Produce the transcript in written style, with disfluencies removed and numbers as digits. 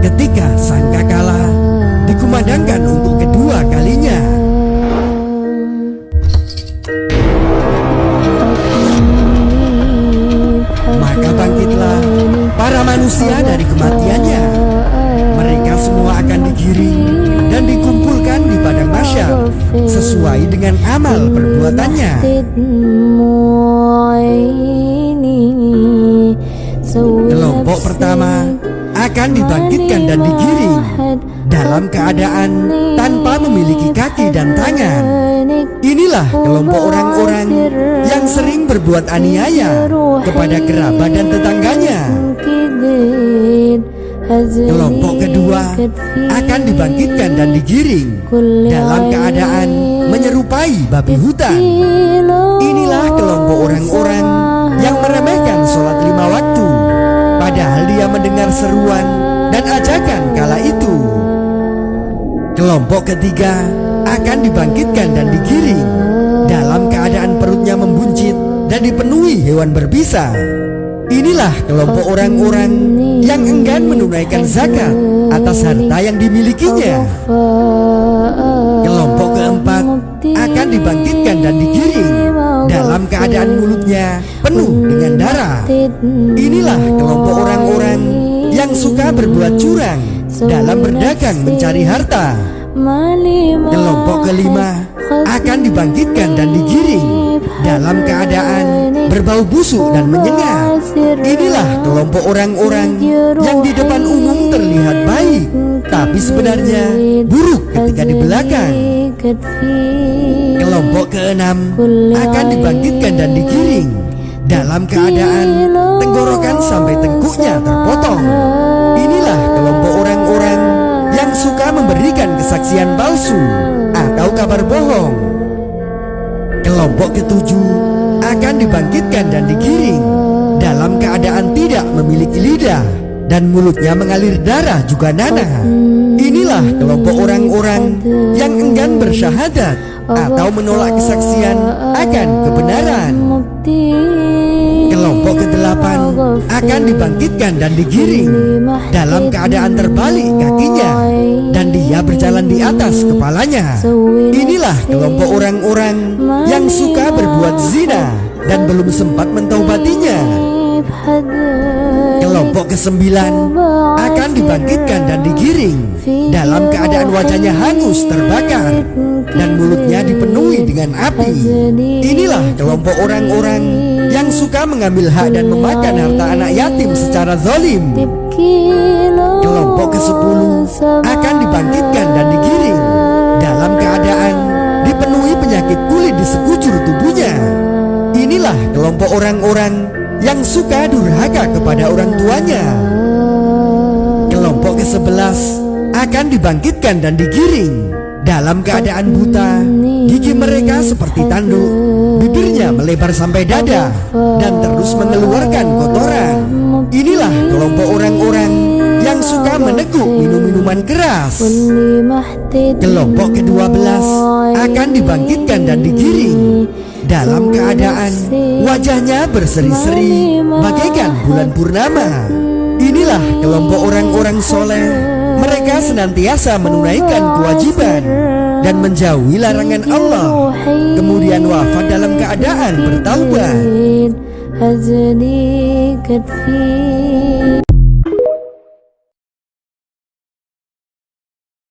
ketika sangkakala dikumandangkan untuk kedua kalinya. Maka bangkitlah para manusia dari kematiannya. Mereka semua akan digiring dan dikumpulkan di padang mahsyar sesuai dengan amal perbuatannya. Kelompok pertama akan dibangkitkan dan digiring dalam keadaan tanpa memiliki kaki dan tangan. Inilah kelompok orang-orang yang sering berbuat aniaya kepada kerabat dan tetangganya. Kelompok kedua akan dibangkitkan dan digiring dalam keadaan menyerupai babi hutan. Inilah kelompok orang-orang yang meremehkan sholat 5 waktu, padahal dia mendengar seruan dan ajakan kala itu. Kelompok ketiga akan dibangkitkan dan digiring dalam keadaan perutnya membuncit dan dipenuhi hewan berbisa. Inilah kelompok orang-orang yang enggan menunaikan zakat atas harta yang dimilikinya. Kelompok keempat akan dibangkitkan dan digiring dalam keadaan mulutnya penuh dengan darah. Inilah kelompok orang-orang yang suka berbuat curang dalam berdagang mencari harta. Kelompok kelima akan dibangkitkan dan digiring dalam keadaan berbau busuk dan menyengat. Inilah kelompok orang-orang yang di depan umum terlihat baik, tapi sebenarnya buruk ketika di belakang. Kelompok keenam akan dibangkitkan dan digiring dalam keadaan tenggorokan sampai tengkuknya terpotong. Inilah kelompok orang-orang yang suka memberikan kesaksian palsu atau kabar bohong. Kelompok ketujuh akan dibangkitkan dan digiring dalam keadaan tidak memiliki lidah dan mulutnya mengalir darah juga nanah. Inilah kelompok orang-orang yang enggan bersyahadat atau menolak kesaksian akan kebenaran. Kelompok kedelapan akan dibangkitkan dan digiring dalam keadaan terbalik kakinya dan dia berjalan di atas kepalanya. Inilah kelompok orang-orang yang suka berbuat zina dan belum sempat mentaubatinya. Kelompok kesembilan akan dibangkitkan dan digiring dalam keadaan wajahnya hangus terbakar dan mulutnya dipenuhi dengan api. Inilah kelompok orang-orang yang suka mengambil hak dan memakan harta anak yatim secara zalim. Kelompok ke-10 akan dibangkitkan dan digiring dalam keadaan dipenuhi penyakit kulit di sekujur tubuhnya. Inilah kelompok orang-orang yang suka durhaka kepada orang tuanya. Kelompok ke-11 akan dibangkitkan dan digiring dalam keadaan buta. Gigi mereka seperti tanduk, bibirnya melebar sampai dada dan terus mengeluarkan kotoran. Inilah kelompok orang-orang yang suka meneguk minum-minuman keras. Kelompok ke-12 akan dibangkitkan dan digiring dalam keadaan wajahnya berseri-seri bagaikan bulan purnama. Inilah kelompok orang-orang soleh. Mereka senantiasa menunaikan kewajiban dan menjauhi larangan Allah, kemudian wafat dalam keadaan bertaubat.